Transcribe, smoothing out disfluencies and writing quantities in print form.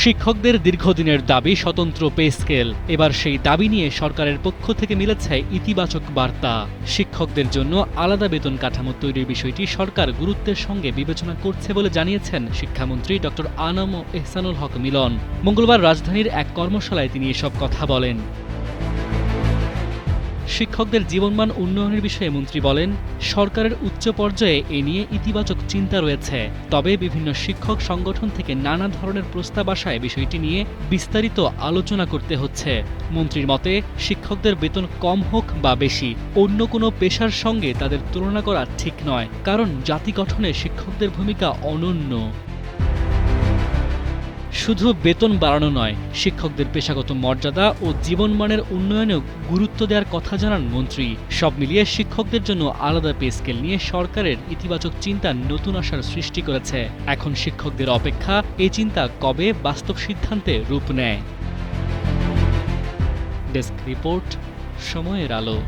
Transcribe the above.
শিক্ষকদের দীর্ঘদিনের দাবি স্বতন্ত্র পে স্কেল। এবার সেই দাবি নিয়ে সরকারের পক্ষ থেকে মিলেছে ইতিবাচক বার্তা। শিক্ষকদের জন্য আলাদা বেতন কাঠামো তৈরির বিষয়টি সরকার গুরুত্বের সঙ্গে বিবেচনা করছে বলে জানিয়েছেন শিক্ষামন্ত্রী ডক্টর আনম এহসানুল হক মিলন। মঙ্গলবার রাজধানীর এক কর্মশালায় তিনি এসব কথা বলেন। শিক্ষকদের জীবনমান উন্নয়নের বিষয়ে মন্ত্রী বলেন, সরকারের উচ্চ পর্যায়ে এ নিয়ে ইতিবাচক চিন্তা রয়েছে। তবে বিভিন্ন শিক্ষক সংগঠন থেকে নানা ধরনের প্রস্তাব আসায় বিষয়টি নিয়ে বিস্তারিত আলোচনা করতে হচ্ছে। মন্ত্রীর মতে, শিক্ষকদের বেতন কম হোক বা বেশি, অন্য কোনো পেশার সঙ্গে তাদের তুলনা করা ঠিক নয়, কারণ জাতি গঠনে শিক্ষকদের ভূমিকা অনন্য। শুধু বেতন বাড়ানো নয়, শিক্ষকদের পেশাগত মর্যাদা ও জীবনমানের উন্নয়নেও গুরুত্ব দেওয়ার কথা জানান মন্ত্রী। সব মিলিয়ে শিক্ষকদের জন্য আলাদা পে স্কেল নিয়ে সরকারের ইতিবাচক চিন্তা নতুন আশার সৃষ্টি করেছে। এখন শিক্ষকদের অপেক্ষা এই চিন্তা কবে বাস্তব সিদ্ধান্তে রূপ নেয়। ডেস্ক রিপোর্ট, সময়ের আলো।